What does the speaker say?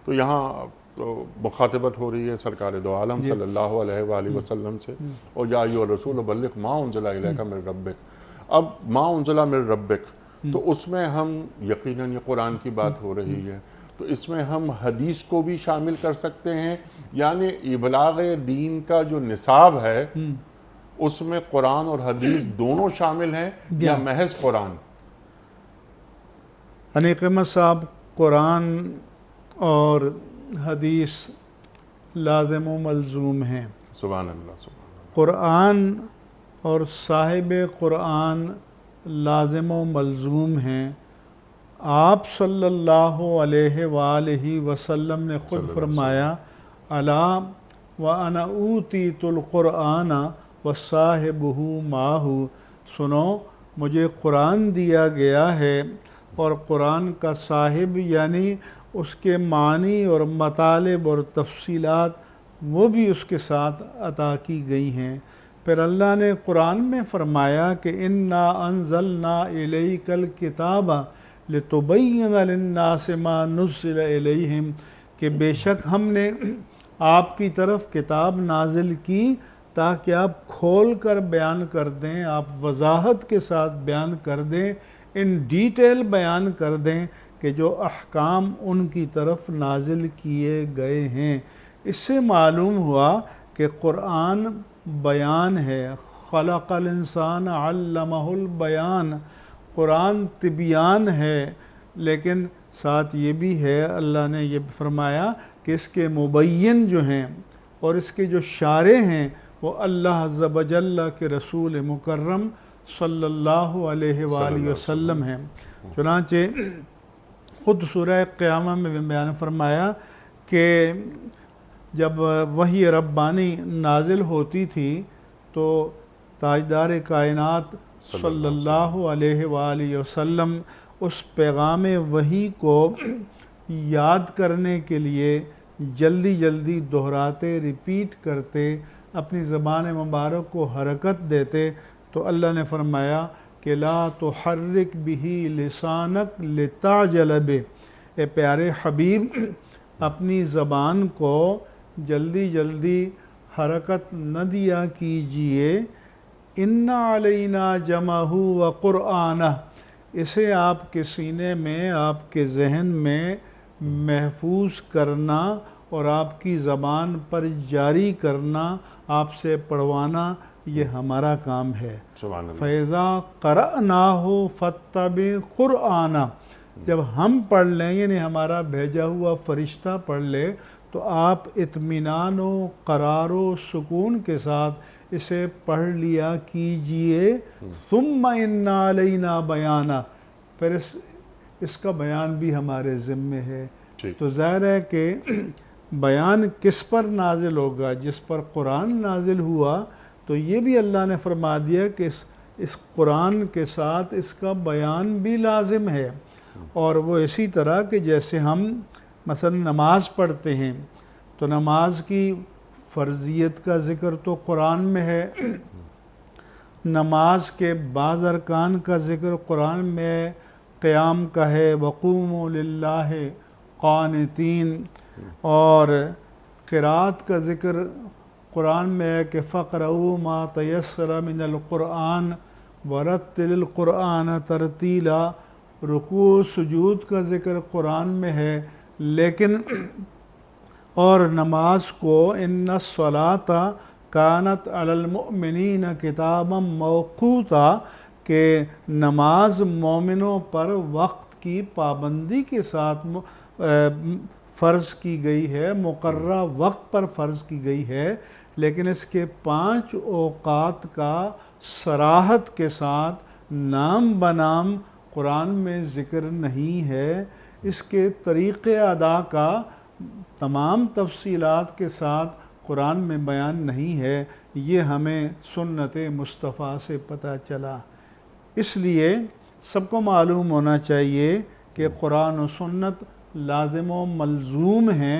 तो यहाँ तो मुखातबत हो रही है सरकार दो आलम सल्लल्लाहु अलैहि वसल्लम से, और या अय्युहर रसूल बल्लिग मा उनज़िला इलैका मिन रब्बिक। अब मा उनज़िला मिन रब्बिक, तो उसमें हम यकीनन ये कुरान की बात हो रही है, तो इसमें हम हदीस को भी शामिल कर सकते हैं, यानी इबलाग दीन का जो निसाब है उसमें कुरान और हदीस दोनों शामिल हैं या महज कुरान? हनीफ अहमद साहब, कुरान और हदीस लाज़िम व मलज़ूम हैं। सुभान अल्लाह, सुभान अल्लाह। कुरान और साहिब कुरान लाज़िम व मलज़ूम हैं। आप सल्लल्लाहु अलैहि वसल्लम ने ख़ुद फरमाया, अला व अना ऊतीतुल कुरान व साहिबुहु माहू, सुनो मुझे कुरान दिया गया है और कुरान का साहिब यानी उसके मानी और मतालिब और तफसीलात वो भी उसके साथ अता की गई हैं। फिर अल्लाह ने कुरान में फ़रमाया कि इन्ना अंज़लना इलैकल किताबा लितुबय्यिना लिन्नासि मा नुज़्ज़िला इलैहिम, कि बेशक हमने आपकी तरफ किताब नाजिल की ताकि आप खोल कर बयान कर दें, आप वजाहत के साथ बयान कर दें, इन डिटेल बयान कर दें कि जो अहकाम उनकी तरफ नाजिल किए गए हैं। इससे मालूम हुआ कि कुरान बयान है। खलक़ल इंसान अल्लमहुल बयान, कुरान तिबियान है, लेकिन साथ ये भी है, अल्लाह ने ये फरमाया कि इसके मुबय्यन जो हैं और इसके जो शारे हैं वो अल्लाह अज़्ज़ व जल्ल के रसूल मुकर्रम सल्लल्लाहु अलैहि वसल्लम हैं। चुनांचे ख़ुद सूरह क़यामा में बयान फरमाया कि जब वही रब्बानी नाजिल होती थी तो ताजदार कायनात सल्लल्लाहु अलैहि वसल्लम उस पैगाम वही को याद करने के लिए जल्दी जल्दी दोहराते, रिपीट करते, अपनी ज़बान मुबारक को हरकत देते। तो अल्लाह ने फरमाया कि ला तुहर्रिक बिही लिसानक लिताजल बि, ए प्यारे हबीब अपनी ज़बान को जल्दी जल्दी हरकत न दिया कीजिए। इन्ना अलैना जमाहु व कुरआना, इसे आपके सीने में, आपके जहन में महफूज करना और आपकी ज़बान पर जारी करना, आपसे पढ़वाना, ये हमारा काम है। फ़ैज़ा क़रअनाहु फ़त्तबि क़ुरआना, जब हम पढ़ लें यानी हमारा भेजा हुआ फ़रिश्ता पढ़ ले तो आप इत्मीनान व क़रार व सुकून के साथ इसे पढ़ लिया कीजिए। सुम्मा इन्ना अलैना बयाना, फिर इसका बयान भी हमारे ज़िम्मे है। तो ज़ाहिर है कि बयान किस पर नाजिल होगा? जिस पर कुरान नाजिल हुआ। तो ये भी अल्लाह ने फरमा दिया कि इस कुरान के साथ इसका बयान भी लाजिम है। और वो इसी तरह कि जैसे हम मसलन नमाज़ पढ़ते हैं तो नमाज की फ़र्ज़ियत का ज़िक्र तो कुरान में है, नमाज के बाज़ अरकान का ज़िक्र कुरान में क़याम का है, वक़ूमू लिल्लाहि क़ानितीन, और क़िराअत का ज़िक्र कुरान में है कि फ़क़रऊ मा तयस्सर मिनल क़ुरआन वरत्तिलिल क़ुरआन तरतीला, रुकू सुजूद का ज़िक्र कुरान में है। लेकिन और नमाज को इन्नस्सलाता कानत अलल मुअमिनीन किताबम मौक़ूता, के नमाज मोमिनों पर वक्त की पाबंदी के साथ फ़र्ज़ की गई है, मुक़र्रर वक्त पर फ़र्ज़ की गई है। लेकिन इसके 5 औक़ात का सराहत के साथ नाम बनाम कुरान में ज़िक्र नहीं है। इसके तरीक़े अदा का तमाम तफ़सीलात के साथ कुरान में बयान नहीं है। ये हमें सुन्नत मुस्तफ़ा से पता चला। इसलिए सबको मालूम होना चाहिए कि कुरान और सुन्नत लाज़िम व मलज़ूम हैं।